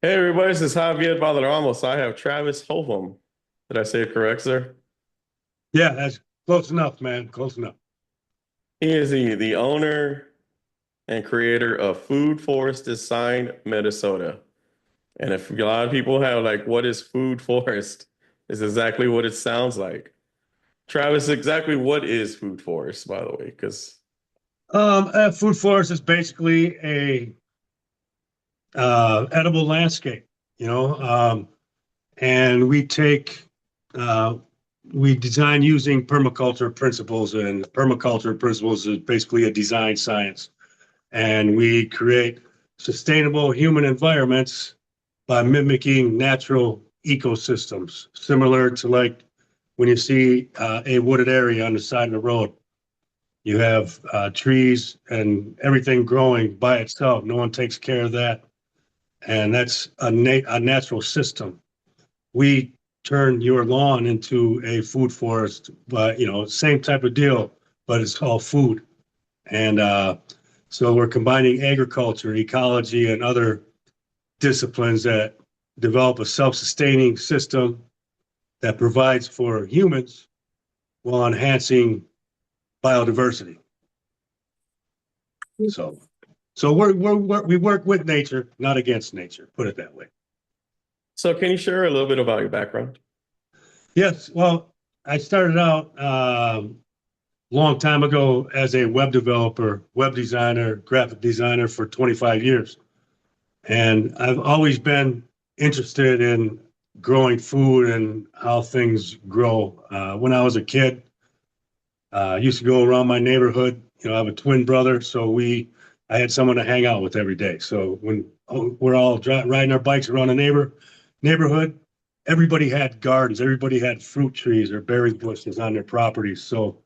Hey everybody, this is Javier Valderramos. I have Travis Holzem. Did I say it correct, sir? Yeah, that's close enough, man. Close enough. He is the owner and creator of Food Forest Design Minnesota. And if a lot of people have like, what is Food Forest? Is exactly what it sounds like. Travis, exactly what is Food Forest, by the way? Because Food forest is basically a edible landscape, you know, and uh, we design using permaculture principles, and permaculture principles is basically a design science, and we create sustainable human environments by mimicking natural ecosystems, similar to like when you see a wooded area on the side of the road. You have trees and everything growing by itself. No one takes care of that, and that's a natural system. We turn your lawn into a food forest, but same type of deal, but it's all food. And so we're combining agriculture, ecology, and other disciplines that develop a self-sustaining system that provides for humans while enhancing biodiversity. So we work with nature, not against nature. Put it that way. so can you share a little bit about your background? Yes. Well, I started out long time ago as a web developer, web designer, graphic designer for 25 years, and I've always been interested in growing food and how things grow. When I was a kid, I used to go around my neighborhood. I have a twin brother, so I had someone to hang out with every day. So when we're all riding our bikes around the neighborhood, everybody had gardens. Everybody had fruit trees or berry bushes on their properties. So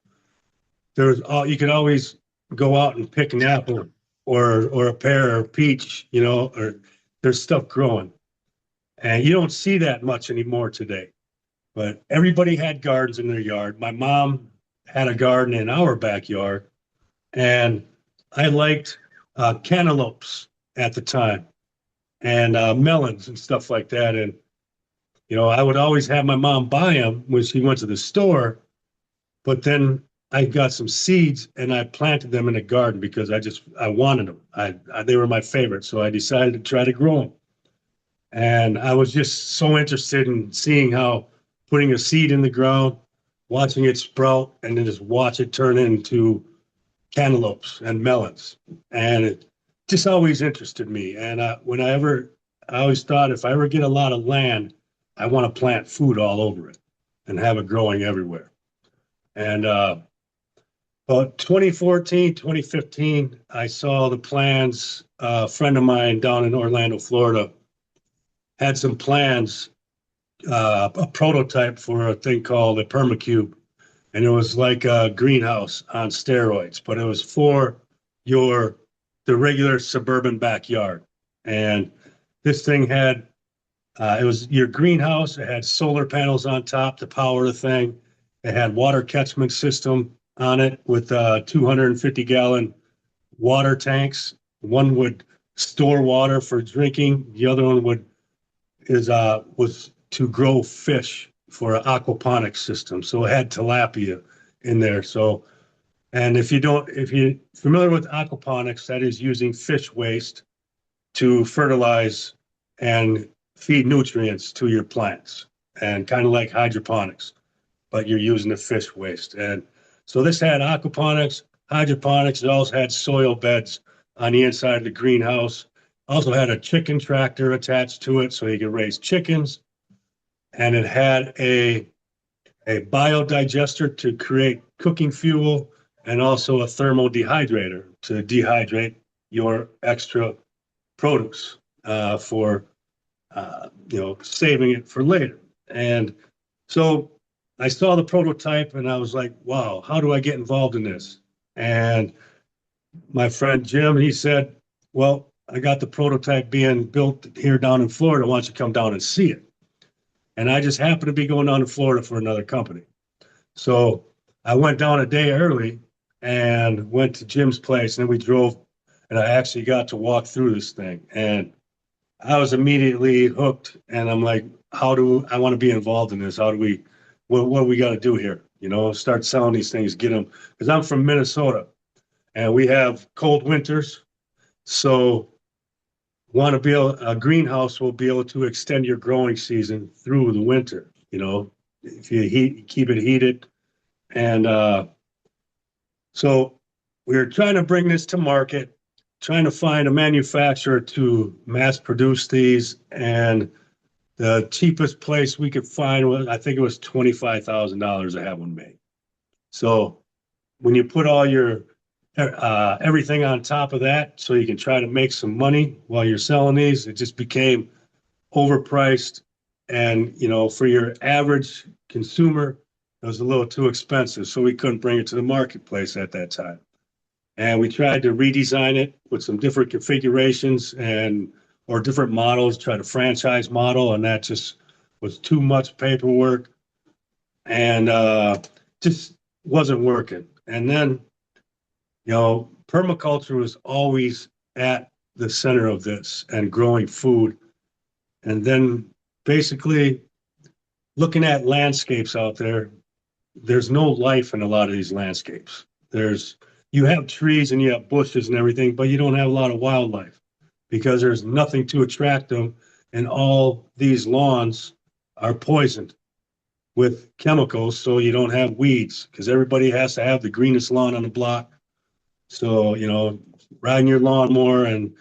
you could always go out and pick an apple or a pear or peach, or there's stuff growing. And you don't see that much anymore today. But everybody had gardens in their yard. My mom had a garden in our backyard, and I liked cantaloupes at the time and melons and stuff like that. And I would always have my mom buy them when she went to the store. But then I got some seeds and I planted them in a garden because I wanted them. They were my favorite, so I decided to try to grow them. And I was just so interested in seeing how putting a seed in the ground, watching it sprout, and then just watch it turn into cantaloupes and melons. And it just always interested me. And I always thought if I ever get a lot of land, I want to plant food all over it and have it growing everywhere. And about 2014, 2015, I saw the plans. A friend of mine down in Orlando, Florida, had some plans, a prototype for a thing called a permacube, and it was like a greenhouse on steroids, but it was for your the regular suburban backyard. And this thing had it was your greenhouse. It had solar panels on top to power the thing. It had water catchment system on it with 250-gallon water tanks. One would store water for drinking. The other one was to grow fish for an aquaponics system. So it had tilapia in there. So, and if you're familiar with aquaponics, that is using fish waste to fertilize and feed nutrients to your plants, and kind of like hydroponics, but you're using the fish waste. And so this had aquaponics, hydroponics. It also had soil beds on the inside of the greenhouse. Also had a chicken tractor attached to it so you could raise chickens. And it had a biodigester to create cooking fuel, and also a thermal dehydrator to dehydrate your extra produce for saving it for later. And so I saw the prototype and I was like, wow, how do I get involved in this? And my friend Jim, he said, well, I got the prototype being built here down in Florida. Why don't you come down and see it? And I just happened to be going down to Florida for another company. So I went down a day early and went to Jim's place, and then we drove, and I actually got to walk through this thing. And I was immediately hooked, and I'm like, how do I want to be involved in this? How do we, what do we got to do here? You know, start selling these things, get them, because I'm from Minnesota and we have cold winters. So want to be a greenhouse will be able to extend your growing season through the winter. You know, if you keep it heated. And so we were trying to bring this to market, trying to find a manufacturer to mass produce these. And the cheapest place we could find was, I think it was $25,000 to have one made. So when you put all your everything on top of that, so you can try to make some money while you're selling these, it just became overpriced. And you know, for your average consumer, it was a little too expensive, so we couldn't bring it to the marketplace at that time. And we tried to redesign it with some different configurations and or different models, try to franchise model, and that just was too much paperwork and just wasn't working. And then, you know, permaculture was always at the center of this and growing food. And then basically looking at landscapes out there, there's no life in a lot of these landscapes. There's you have trees and you have bushes and everything, but you don't have a lot of wildlife because there's nothing to attract them. And all these lawns are poisoned with chemicals, so you don't have weeds because everybody has to have the greenest lawn on the block. So, you know, riding your lawnmower and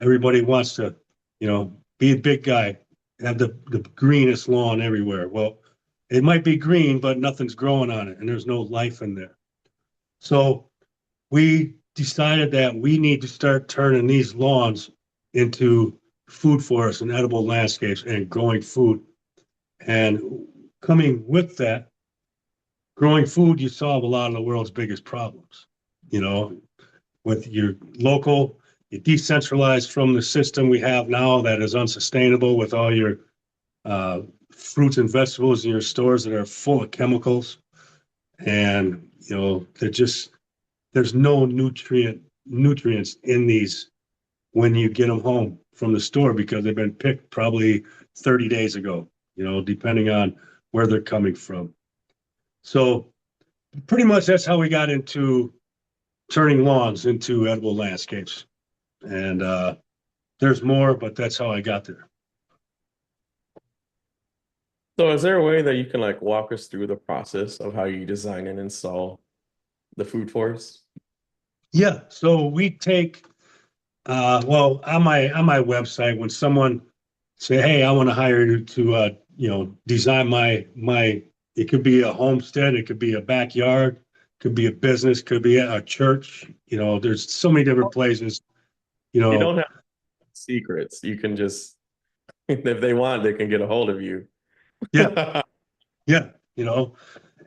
everybody wants to, you know, be a big guy, have the greenest lawn everywhere. Well, it might be green, but nothing's growing on it and there's no life in there. So we decided that we need to start turning these lawns into food forests and edible landscapes and growing food. And coming with that, growing food, you solve a lot of the world's biggest problems. You know, with your local, you decentralize from the system we have now that is unsustainable with all your fruits and vegetables in your stores that are full of chemicals. And, you know, there's no nutrients in these when you get them home from the store because they've been picked probably 30 days ago, you know, depending on where they're coming from. So pretty much that's how we got into turning lawns into edible landscapes. And there's more, but that's how I got there. So is there a way that you can like walk us through the process of how you design and install the food forest? Yeah. So we take well on my website when someone say, "Hey, I want to hire you to you know design my." It could be a homestead, it could be a backyard, could be a business, could be a church. You know, there's so many different places. You You don't know, have secrets. You can just, if they want, they can get a hold of you. yeah, yeah. You know,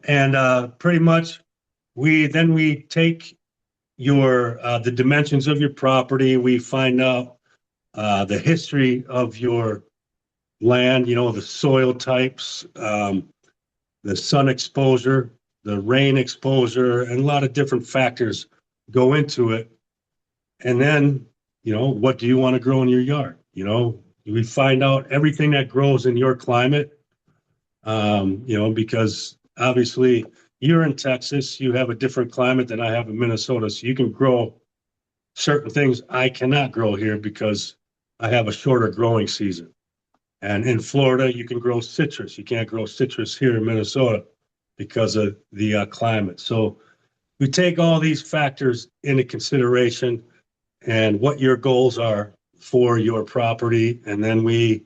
and pretty much we take your the dimensions of your property. We find out the history of your land. You know, the soil types, the sun exposure, the rain exposure, and a lot of different factors go into it. And then, you know, what do you want to grow in your yard? You know, we find out everything that grows in your climate, you know, because obviously you're in Texas, you have a different climate than I have in Minnesota. So you can grow certain things I cannot grow here because I have a shorter growing season. And in Florida, you can grow citrus. You can't grow citrus here in Minnesota because of the climate. So we take all these factors into consideration and what your goals are for your property, and then we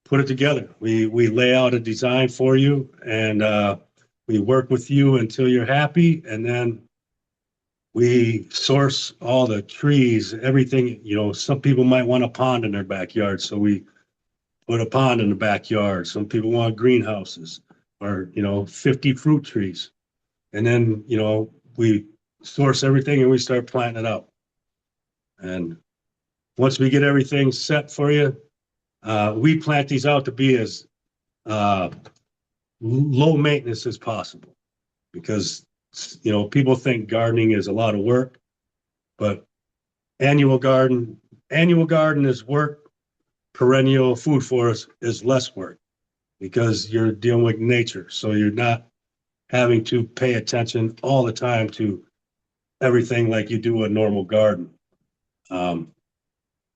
put it together. We lay out a design for you, and we work with you until you're happy, and then we source all the trees, everything. You know, some people might want a pond in their backyard, so we put a pond in the backyard. Some people want greenhouses or, you know, 50 fruit trees. And then, you know, we source everything and we start planting it out. And once we get everything set for you, we plant these out to be as uh, low maintenance as possible because, you know, people think gardening is a lot of work, but annual garden is work perennial food forest is less work because you're dealing with nature. So you're not having to pay attention all the time to everything like you do a normal garden. Um,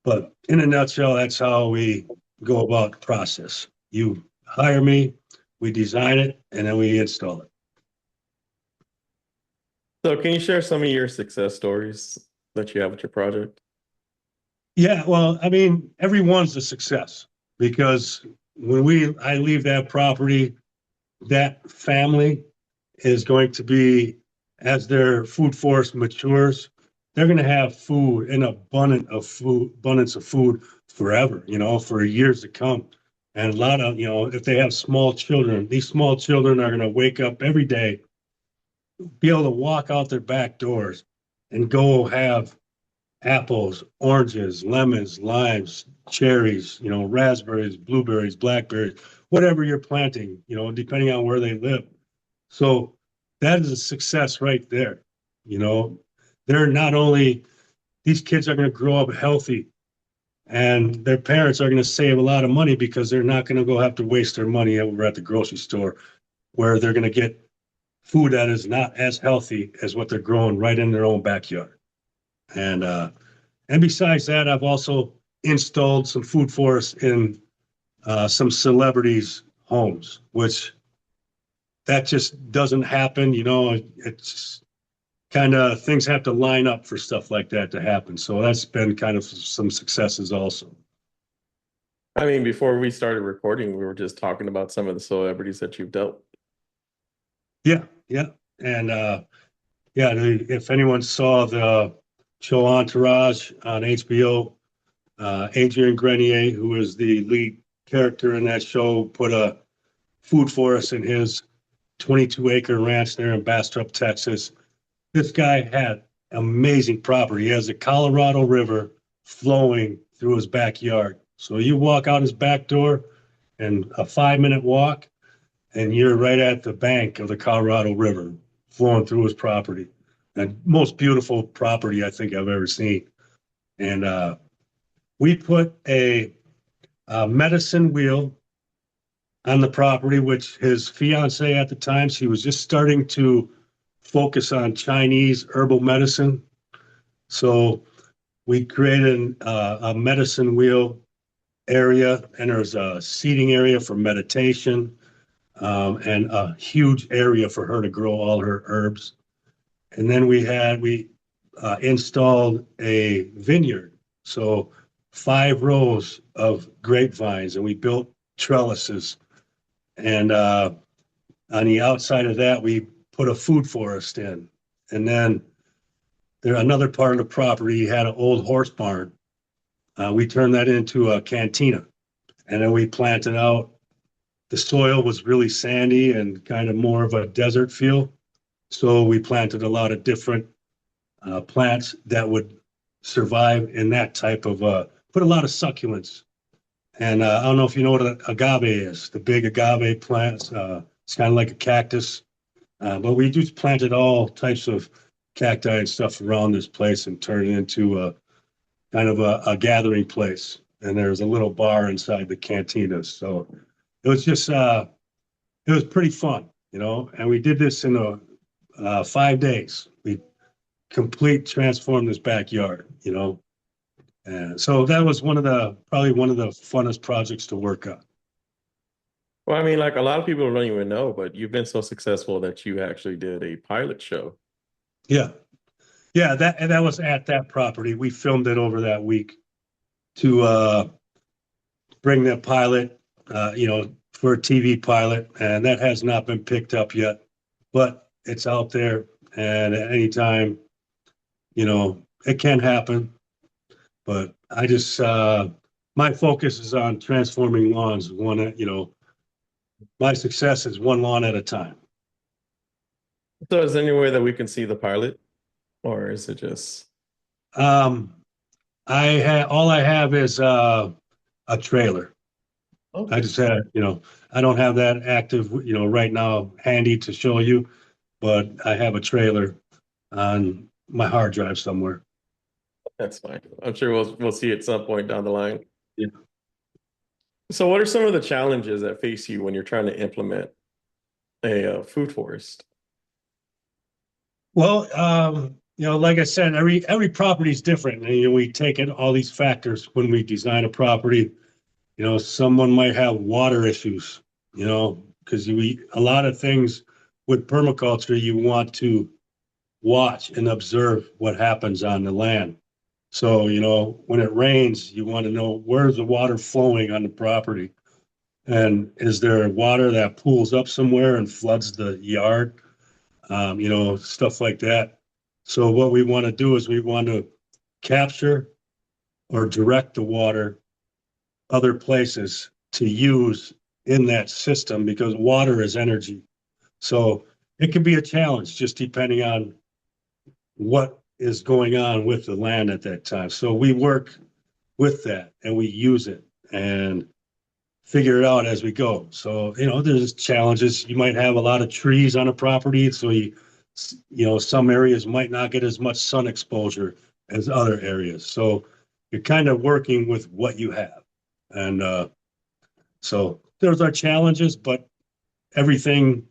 but in a nutshell, that's how we go about the process. You hire me, we design it, and then we install it. So can you share some of your success stories that you have with your project? Yeah, well, I mean, everyone's a success because when I leave that property, that family is going to be, as their food forest matures, they're going to have food, an abundance of food forever, for years to come. And a lot of, if they have small children, these small children are going to wake up every day, be able to walk out their back doors and go have apples, oranges, lemons, limes, cherries, raspberries, blueberries, blackberries, whatever you're planting, depending on where they live. So that is a success right there. You know, they're not only, these kids are going to grow up healthy and their parents are going to save a lot of money because they're not going to go have to waste their money over at the grocery store where they're going to get food that is not as healthy as what they're growing right in their own backyard. And and besides that, I've also installed some food forests in some celebrities' homes, which that just doesn't happen. It's kind of things have to line up for stuff like that to happen. So that's been kind of some successes also. I mean, before we started recording, we were just talking about some of the celebrities that you've dealt with. Yeah, yeah. And yeah, if anyone saw the show Entourage on HBO, Adrian Grenier, who is the lead character in that show, put a food forest in his 22-acre ranch there in Bastrop, Texas. This guy had amazing property. He has the Colorado River flowing through his backyard. So you walk out his back door and a 5-minute walk, and you're right at the bank of the Colorado River flowing through his property. And most beautiful property I think I've ever seen. And we put a medicine wheel on the property, which his fiance at the time, she was just starting to focus on Chinese herbal medicine. So we created a medicine wheel area, and there's a seating area for meditation, and a huge area for her to grow all her herbs. And then we installed a vineyard, so 5 rows of grapevines, and we built trellises. And on the outside of that, we put a food forest in. And then there another part of the property had an old horse barn. We turned that into a cantina, and then we planted out. The soil was really sandy and kind of more of a desert feel, so we planted a lot of different plants that would survive in that type of. Put a lot of succulents, and I don't know if you know what an agave is. The big agave plants. It's kind of like a cactus, but we just planted all types of cacti and stuff around this place and turned it into a kind of a gathering place. And there's a little bar inside the cantinas. So it was just it was pretty fun, And we did this in 5 days. We complete transformed this backyard. And so that was probably one of the funnest projects to work on. Well, I mean, like a lot of people don't even know, but you've been so successful that you actually did a pilot show. Yeah, yeah. That was at that property. We filmed it over that week to bring the pilot, for a TV pilot, and that has not been picked up yet, but it's out there, and at any time, it can happen. But I just my focus is on transforming lawns. My success is one lawn at a time. So is there any way that we can see the pilot, or is it just Um, all I have is a trailer. I okay? just had, I don't have that active, right now handy to show you, but I have a trailer on my hard drive somewhere. That's fine. I'm sure we'll see at some point down the line. Yeah. So, what are some of the challenges that face you when you're trying to implement a food forest? Well, like I said, every property is different, and we take in all these factors when we design a property. Someone might have water issues, because we a lot of things with permaculture, you want to watch and observe what happens on the land. So, when it rains, you want to know where's the water flowing on the property. And is there water that pools up somewhere and floods the yard? Stuff like that. So what we want to do is we want to capture or direct the water other places to use in that system because water is energy. So it can be a challenge just depending on what is going on with the land at that time. So we work with that and we use it and figure it out as we go. So, there's challenges. You might have a lot of trees on a property. So some areas might not get as much sun exposure as other areas. So you're kind of working with what you have. And so there's our challenges, but everything,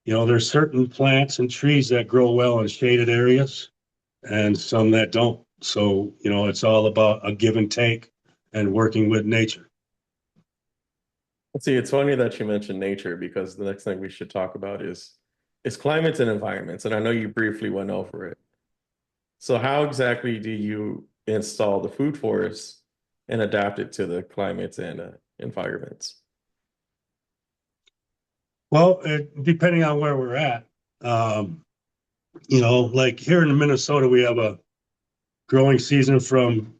there's certain plants and trees that grow well in shaded areas and some that don't. So, it's all about a give and take and working with nature. See, it's funny that you mentioned nature because the next thing we should talk about is climates and environments. And I know you briefly went over it. So how exactly do you install the food forest and adapt it to the climates and environments? Well, depending on where we're at, um, like here in Minnesota, we have a growing season from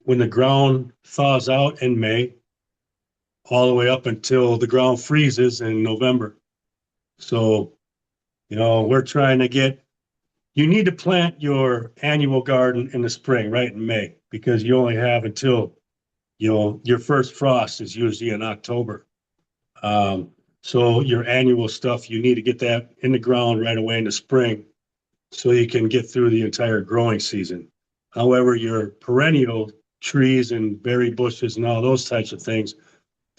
when the ground thaws out in May all the way up until the ground freezes in November. So, we're trying to you need to plant your annual garden in the spring, right in May, because you only have until, your first frost is usually in October. Um, so your annual stuff, you need to get that in the ground right away in the spring so you can get through the entire growing season. However, your perennial trees and berry bushes and all those types of things,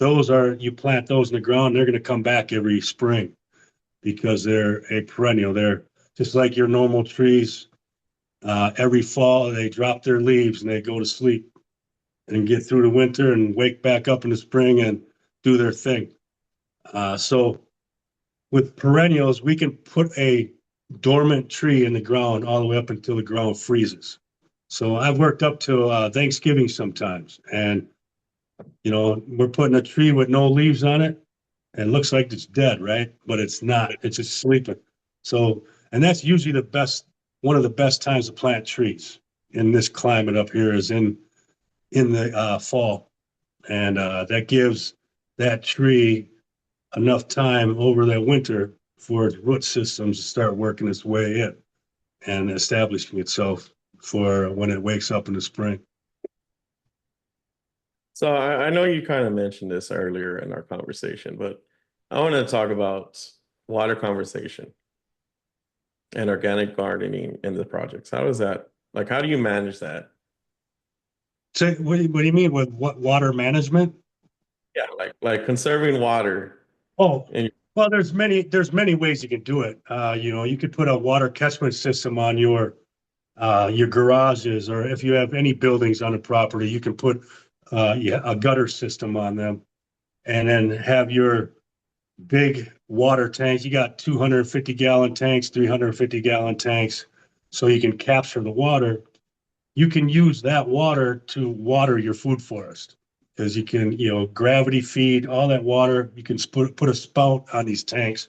you plant those in the ground, they're going to come back every spring because they're a perennial. They're just like your normal trees. Every fall, they drop their leaves and they go to sleep and get through the winter and wake back up in the spring and do their thing. So with perennials, we can put a dormant tree in the ground all the way up until the ground freezes. So I've worked up to Thanksgiving sometimes, and we're putting a tree with no leaves on it, and it looks like it's dead, right? But it's not. It's just sleeping. So, and that's usually one of the best times to plant trees in this climate up here is in the fall, and that gives that tree enough time over that winter for its root systems to start working its way in and establishing itself for when it wakes up in the spring. So I know you kind of mentioned this earlier in our conversation, but I want to talk about water conversation and organic gardening in the projects. How is that? Like, how do you manage that? So what do you mean with what water management? Yeah, like conserving water. Oh, And well, there's many ways you can do it. You could put a water catchment system on your garages, or if you have any buildings on a property, you can put yeah, a gutter system on them, and then have your big water tanks. You got 250-gallon tanks, 350-gallon tanks, so you can capture the water. You can use that water to water your food forest because you can, gravity feed all that water. You can put a spout on these tanks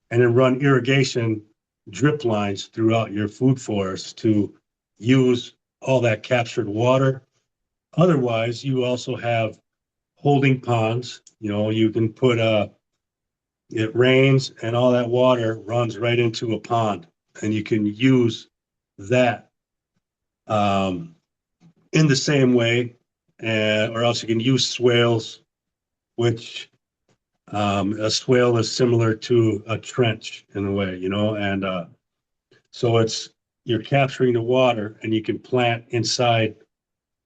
and then run irrigation drip lines throughout your food forest to use all that captured water. Otherwise, you also have holding ponds. You can put it rains and all that water runs right into a pond, and you can use that um, in the same way, or else you can use swales, which a swale is similar to a trench in a way, and so you're capturing the water and you can plant inside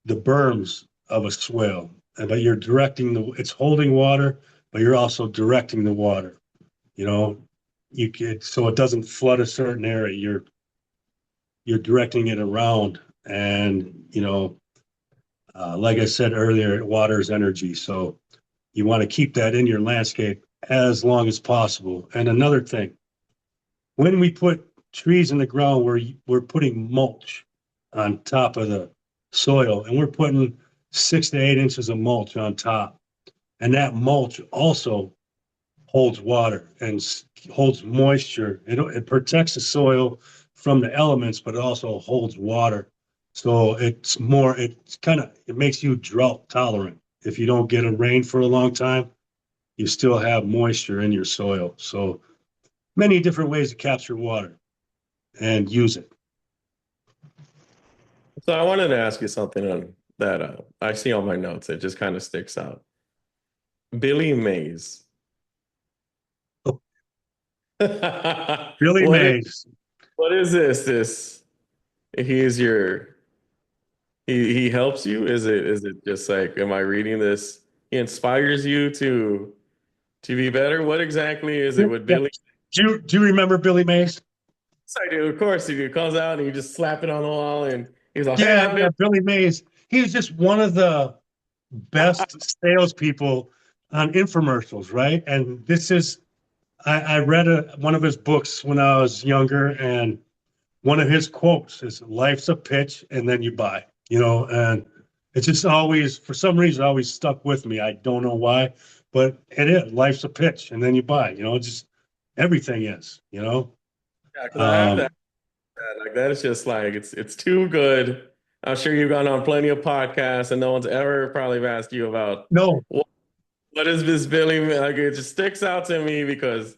the berms of a swale. but you're directing it's holding water, but you're also directing the water. You know, so it doesn't flood a certain area. You're directing it around, and like I said earlier, water is energy. So you want to keep that in your landscape as long as possible. And another thing, when we put trees in the ground, we're putting mulch on top of the soil, and we're putting 6 to 8 inches of mulch on top. And that mulch also holds water and holds moisture. It protects the soil from the elements, but it also holds water. So it makes you drought tolerant. If you don't get a rain for a long time, you still have moisture in your soil. So many different ways to capture water and use it. So I wanted to ask you something on that I see on my notes. It just kind of sticks out. Billy Mays. Billy What is Mays. what is this? He is your he helps you? Is it just like, am I reading this? He inspires you to be better? What exactly is it with Yeah. Billy? Do you remember Billy Mays? Yes, I do. Of course you do. He comes out and you just slap it on the wall and he's like, hey, Yeah, I'm yeah, Billy. Billy Mays. He was just one of the best salespeople on infomercials, right? And I read one of his books when I was younger, and one of his quotes is, "Life's a pitch, and then you buy." And it's just always, for some reason, always stuck with me. I don't know why, but it is. Life's a pitch, and then you buy. Just everything is. Yeah, because I have that. Um, Like that is just like it's too good. I'm sure you've gone on plenty of podcasts and no one's ever probably asked you about no, what is this Billy? Like it just sticks out to me because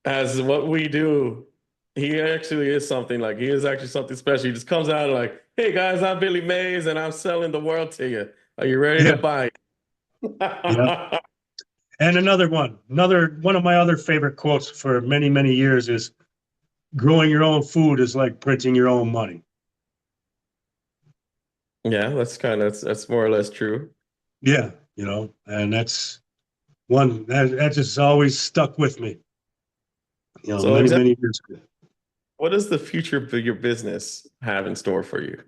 as what we do, he actually is something like he is actually something special. He just comes out like, hey guys, I'm Billy Mays and I'm selling the world to you. Are you ready to yeah, buy yeah. it? And another one of my other favorite quotes for many, many years is, "Growing your own food is like printing your own money." Yeah, that's more or less true. Yeah, and that's one that just always stuck with me, So many, exactly many years ago. what does the future of your business have in store for you?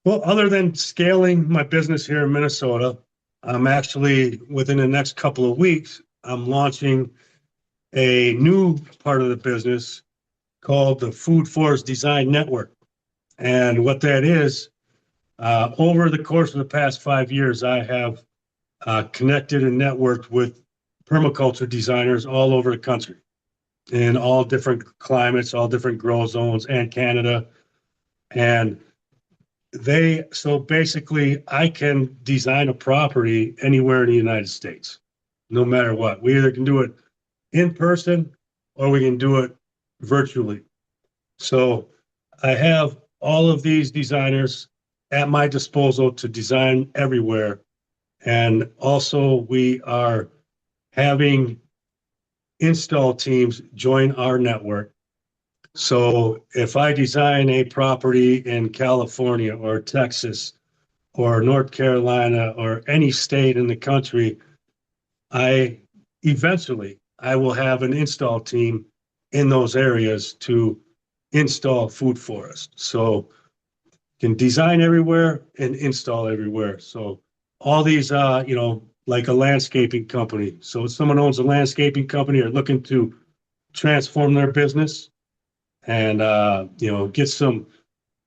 Well, other than scaling my business here in Minnesota, I'm actually, within the next couple of weeks, I'm launching a new part of the business called the Food Forest Design Network. And what that is, over the course of the past 5 years, I have connected and networked with permaculture designers all over the country in all different climates, all different grow zones, and Canada. And so basically, I can design a property anywhere in the United States, no matter what. We either can do it in person or we can do it virtually. So I have all of these designers at my disposal to design everywhere. And also, we are having install teams join our network. So if I design a property in California or Texas or North Carolina or any state in the country, I I will have an install team in those areas to install food forest. So can design everywhere and install everywhere. So all these, like a landscaping company. So if someone owns a landscaping company or looking to transform their business and, get some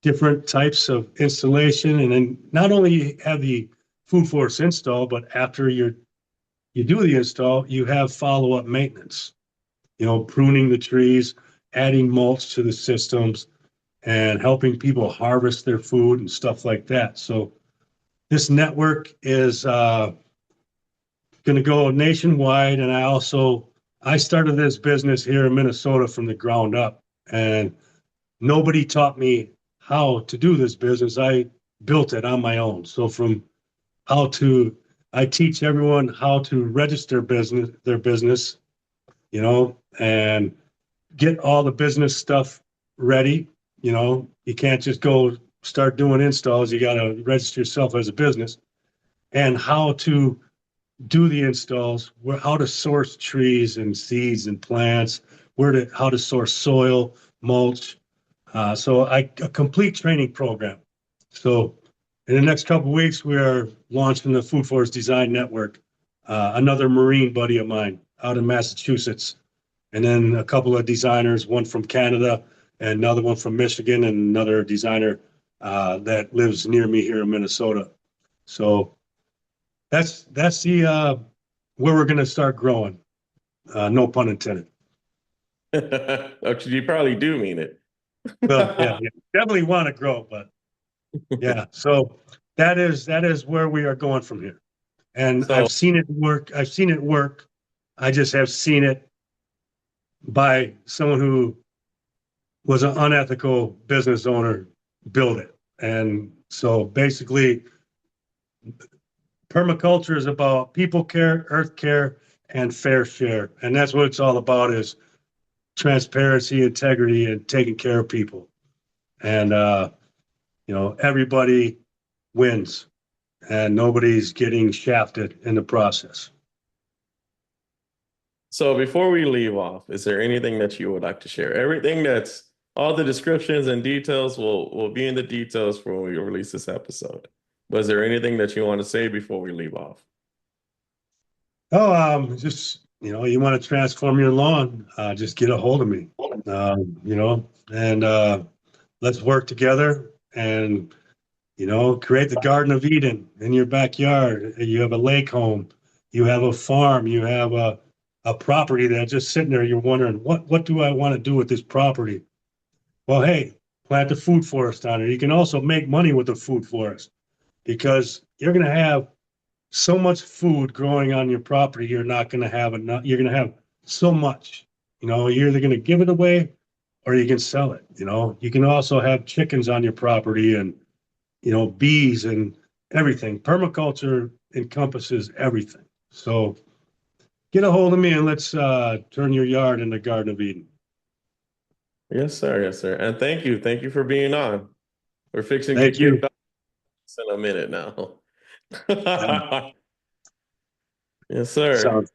different types of installation, and then not only have the food forest install, but after you do the install, you have follow-up maintenance, pruning the trees, adding mulch to the systems, and helping people harvest their food and stuff like that. So this network is going to go nationwide, and I started this business here in Minnesota from the ground up, and nobody taught me how to do this business. I built it on my own. So from how to I teach everyone how to register their business, and get all the business stuff ready. You can't just go start doing installs. You got to register yourself as a business. and how to do the installs, how to source trees and seeds and plants, how to source soil, mulch. A complete training program. So in the next couple of weeks, we are launching the Food Forest Design Network. Another Marine buddy of mine out in Massachusetts, and then a couple of designers, one from Canada and another one from Michigan, and another designer that lives near me here in Minnesota. So that's the where we're going to start growing. No pun intended. Actually, you probably do mean it. Well, yeah, definitely want to grow, but yeah. So that is where we are going from here. And So, I've seen it work. I've seen it work. I just have seen it by someone who was an unethical business owner build it. And so basically, permaculture is about people care, earth care, and fair share. And that's what it's all about is transparency, integrity, and taking care of people. And everybody wins and nobody's getting shafted in the process. so before we leave off, is there anything that you would like to share? Everything that's all the descriptions and details will be in the details for when we release this episode. Was there anything that you want to say before we leave off? Oh, just you want to transform your lawn, just get a hold of me. And let's work together and create the Garden of Eden in your backyard. You have a lake home, you have a farm, you have a property that's just sitting there. You're wondering what do I want to do with this property? Well, hey, plant a food forest on it. You can also make money with the food forest because you're going to have so much food growing on your property, you're not going to have enough. You're going to have so much. You're either going to give it away or you can sell it. You can also have chickens on your property and bees and everything. Permaculture encompasses everything. So get a hold of me and let's turn your yard into Garden of Eden. Yes, sir. Yes, sir. And thank you for being on. We're fixing to get Thank you. kicked off in a minute now. Um, Yes, sir. Sounds